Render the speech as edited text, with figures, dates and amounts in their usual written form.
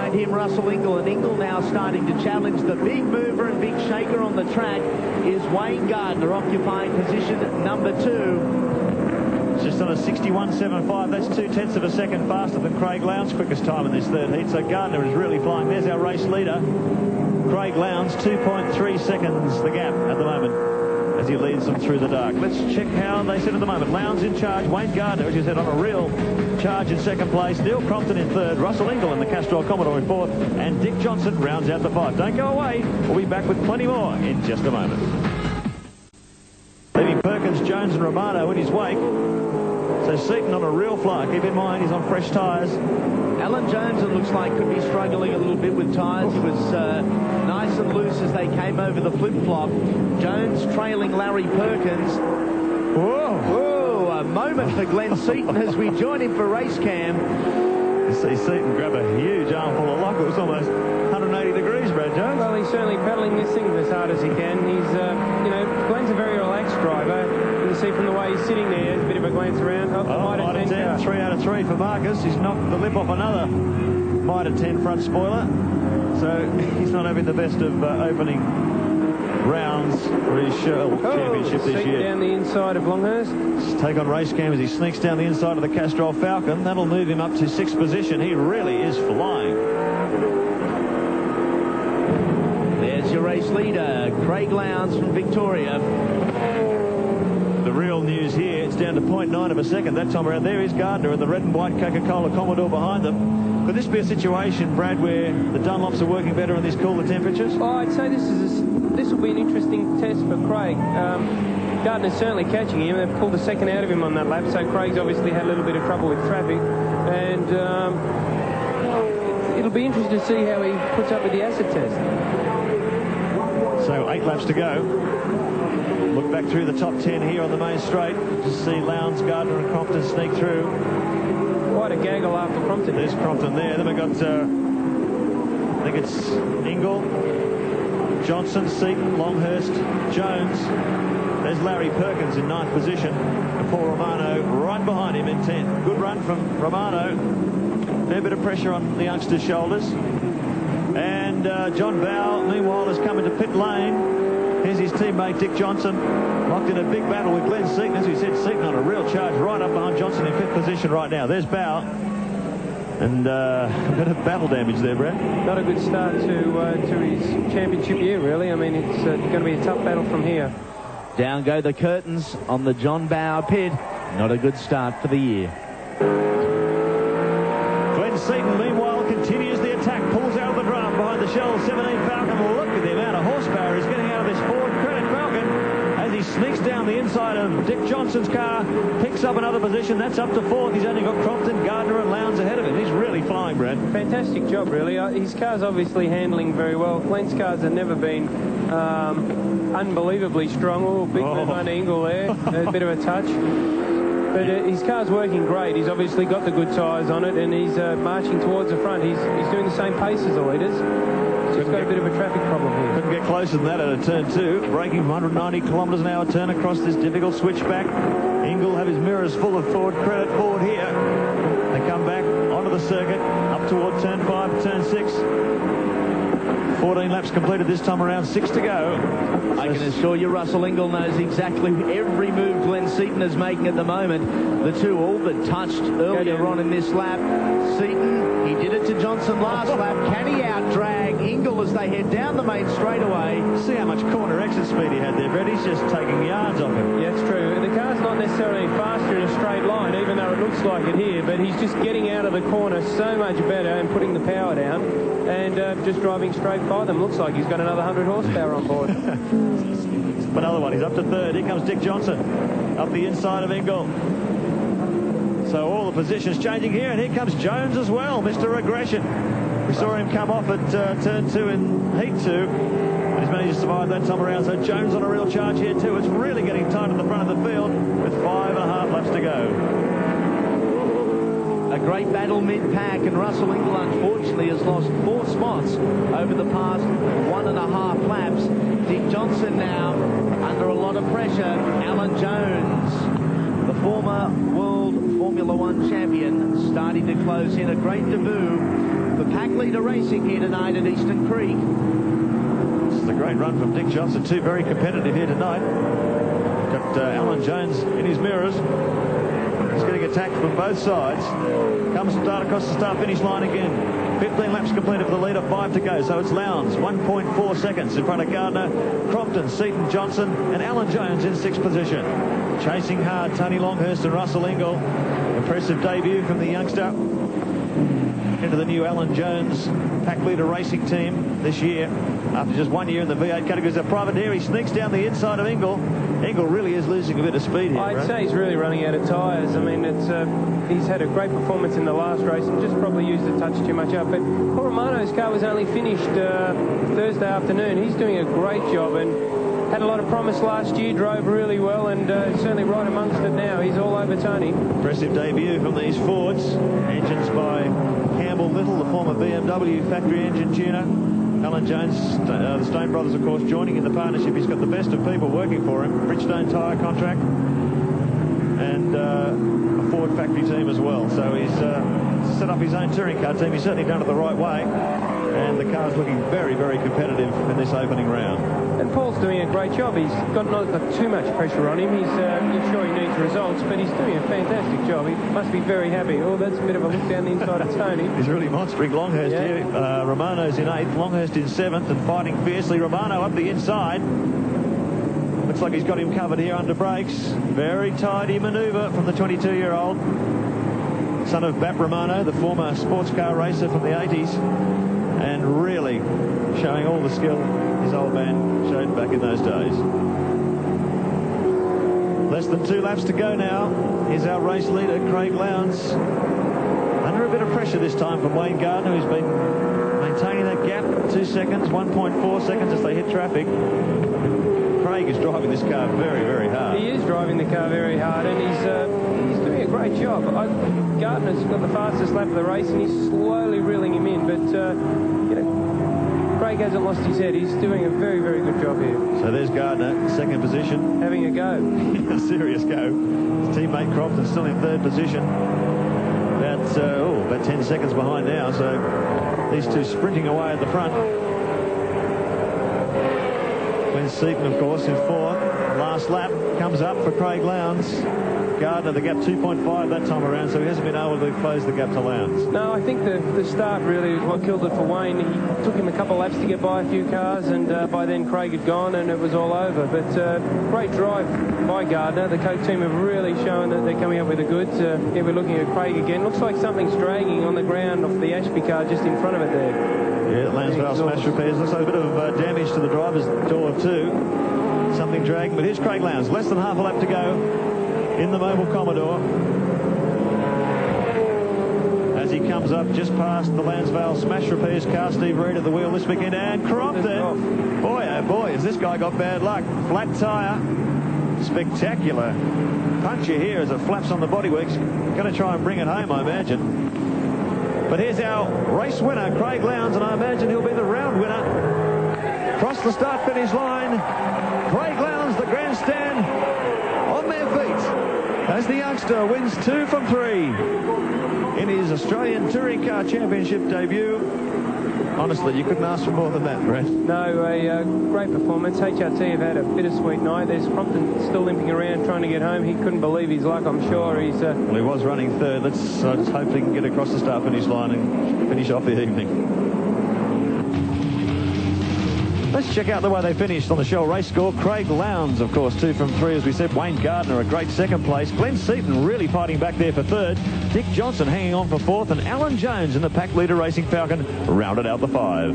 behind him, Russell Ingle. And Ingle now starting to challenge. The big mover and big shaker on the track is Wayne Gardner, occupying position number 2. Just on a 61.75. That's 0.2 of a second faster than Craig Lowndes' quickest time in this third heat. So Gardner is really flying. There's our race leader, Craig Lowndes, 2.3 seconds the gap at the moment as he leads them through the dark. Let's check how they sit at the moment. Lowndes in charge, Wayne Gardner, as you said, on a real charge in second place, Neil Crompton in third, Russell Ingle in the Castrol Commodore in fourth, and Dick Johnson rounds out the 5. Don't go away. We'll be back with plenty more in just a moment. Leaving Perkins, Jones and Romano in his wake. So Seaton on a real fly. Keep in mind he's on fresh tyres. Alan Jones, it looks like, could be struggling a little bit with tyres. He was nice and loose as they came over the flip-flop. Jones trailing Larry Perkins. Whoa! Whoa! A moment for Glenn Seaton as we join him for race cam. You see Seaton grab a huge armful of lock. It was almost 180 degrees, Brad Jones. Well, he's certainly pedaling this thing as hard as he can. He's, you know, Glenn's a very relaxed driver. You can see from the way he's sitting there, a bit of a glance around. Mitre 10, 3 out of 3 for Marcus. He's knocked the lip off another Mitre 10 front spoiler. So he's not having the best of opening rounds for his championship this year. Down the inside of Longhurst. Let's take on race cam as he sneaks down the inside of the Castrol Falcon. That'll move him up to 6th position. He really is flying. There's your race leader, Craig Lowndes from Victoria. The real news here, it's down to 0.9 of a second that time around. There is Gardner and the red and white Coca-Cola Commodore behind them. Could this be a situation, Brad, where the Dunlops are working better in these cooler temperatures? Oh, I'd say this will be an interesting test for Craig. Gardner's certainly catching him. They've pulled a second out of him on that lap, so Craig's obviously had a little bit of trouble with traffic. And it'll be interesting to see how he puts up with the acid test. So 8 laps to go. Look back through the top 10 here on the main straight. Just see Lowndes, Gardner and Crompton sneak through. Quite a gaggle after Crompton. There's Crompton there. Then we've got, I think it's Ingle, Johnson, Seaton, Longhurst, Jones. There's Larry Perkins in 9th position. And Paul Romano right behind him in 10th. Good run from Romano. Fair bit of pressure on the youngster's shoulders. And John Bow, meanwhile, has come into pit lane. Here's his teammate Dick Johnson, locked in a big battle with Glenn Seaton. As we said, Seaton on a real charge right up behind Johnson in 5th position right now. There's Bow. And a bit of battle damage there, Brad. Not a good start to his championship year, really. I mean, it's going to be a tough battle from here. Down go the curtains on the John Bow pit. Not a good start for the year. Glenn Seaton, meanwhile, continues the attack. Pulls out of the draft behind the Shell 17 Falcon. Look at the amount of horsepower he's getting out of this Ford Credit Falcon as he sneaks down the inside of Dick Johnson's car, picks up another position. That's up to 4th. He's only got Crompton, Gardner and Lowndes ahead of him. He's really flying, Brad. Fantastic job, really. His car's obviously handling very well. Glenn's cars have never been unbelievably strong. Oh, big move on Ingle there. A bit of a touch. But his car's working great. He's obviously got the good tyres on it, and he's marching towards the front. He's doing the same pace as the leaders. He's just got a bit of a traffic problem here. Couldn't get closer than that at a turn 2. Braking from 190 kilometres an hour turn across this difficult switchback. Ingle have his mirrors full of Ford Credit Ford here. They come back onto the circuit, up toward turn 5, turn 6. 14 laps completed this time around, 6 to go. I can assure you Russell Ingle knows exactly every move Glenn Seaton is making at the moment. The two all but touched earlier on in this lap. Seaton, he did it to Johnson last lap. Can he out-drag Ingle as they head down the main straightaway? See how much corner exit speed he had there, Brett. He's just taking yards off him. Yeah, it's true. The car's not necessarily faster in a straight line, even though it looks like it here, but he's just getting out of the corner so much better and putting the power down and just driving straight by them. Looks like he's got another 100 horsepower on board. Another one. He's up to 3rd. Here comes Dick Johnson up the inside of Ingle. So all the positions changing here, and here comes Jones as well, Mr. Aggression. We saw him come off at turn 2 in heat 2, but he's managed to survive that time around. So Jones on a real charge here too. It's really getting tight at the front of the field with 5.5 laps to go. A great battle mid-pack, and Russell Ingle unfortunately has lost 4 spots over the past 1.5 laps. Dick Johnson now under a lot of pressure. Alan Jones, the former World Formula One champion, starting to close in. A great debut for Pack leader racing here tonight at Eastern Creek. This is a great run from Dick Johnson. Two very competitive here tonight. Got Alan Jones in his mirrors. He's getting attacked from both sides. Comes start across the start-finish line again. 15 laps completed for the leader, 5 to go. So it's Lowndes, 1.4 seconds in front of Gardner, Crompton, Seaton, Johnson, and Alan Jones in 6th position. Chasing hard, Tony Longhurst and Russell Ingall. Impressive debut from the youngster into the new Alan Jones pack leader racing team this year. After just 1 year in the V8 categories, a privateer, he sneaks down the inside of Ingall. Ingall really is losing a bit of speed here. I'd say he's really running out of tyres. I mean, he's had a great performance in the last race and just probably used the touch too much up. But Paul Romano's car was only finished Thursday afternoon. He's doing a great job and had a lot of promise last year, drove really well, and certainly right amongst it now. He's all over Tony. Impressive debut from these Fords. Engines by Campbell Little, the former BMW factory engine tuner. Alan Jones, the Stone brothers, of course, joining in the partnership. He's got the best of people working for him. Bridgestone tyre contract and a Ford factory team as well. So he's set up his own touring car team. He's certainly done it the right way. And the car's looking very, very competitive in this opening round. And Paul's doing a great job. He's not got too much pressure on him. He's sure he needs results, but he's doing a fantastic job. He must be very happy. Oh, that's a bit of a look down the inside of Tony. He's really monstering Longhurst here. Romano's in 8th, Longhurst in 7th, and fighting fiercely. Romano up the inside. Looks like he's got him covered here under brakes. Very tidy manoeuvre from the 22-year-old. Son of Bap Romano, the former sports car racer from the 80s. And really showing all the skill his old man showed back in those days. Less than 2 laps to go now. Here's our race leader, Craig Lowndes. Under a bit of pressure this time from Wayne Gardner, who's been maintaining that gap. 2 seconds, 1.4 seconds as they hit traffic. Craig is driving this car very, very hard. He is driving the car very hard, and he's doing a great job. Gardner's got the fastest lap of the race, and he's slowly reeling him in, but you know, Craig hasn't lost his head. He's doing a very, very good job here. So there's Gardner, 2nd position. Having a go. A serious go. His teammate Crompton still in 3rd position. About 10 seconds behind now, so these two sprinting away at the front. Glenn Seaton, of course, in 4th. Last lap comes up for Craig Lowndes. Gardner, the gap 2.5 that time around, so he hasn't been able to close the gap to Lowndes. No, I think the start really is what killed it for Wayne. He took him a couple of laps to get by a few cars, and by then Craig had gone and it was all over. But great drive by Gardner. The Coke team have really shown that they're coming up with the goods. Here we're looking at Craig again. Looks like something's dragging on the ground off the Ashby car just in front of it there. Yeah, Lansvale smash repairs. Looks like a bit of damage to the driver's door too. Something dragging, but here's Craig Lowndes. Less than half a lap to go in the Mobile Commodore. As he comes up just past the Lansvale smash repairs car, Steve Reed at the wheel this weekend, and Crompton. Boy, oh boy, has this guy got bad luck. Flat tyre. Spectacular puncher here as it flaps on the bodyworks. Going to try and bring it home, I imagine. But here's our race winner, Craig Lowndes, and I imagine he'll be the round winner. Across the start-finish line, Craig Lowndes, the grandstand, on their feet as the youngster wins 2 from 3 in his Australian Touring Car Championship debut. Honestly, you couldn't ask for more than that, Brett. No, a great performance. HRT have had a bittersweet night. There's Crompton still limping around trying to get home. He couldn't believe his luck, I'm sure. Well, he was running 3rd. Let's just hope he can get across the start-finish line and finish off the evening. Let's check out the way they finished on the Shell race score. Craig Lowndes, of course, 2 from 3, as we said. Wayne Gardner, a great 2nd place. Glenn Seaton really fighting back there for 3rd. Dick Johnson hanging on for 4th. And Alan Jones in the pack leader Racing Falcon rounded out the 5.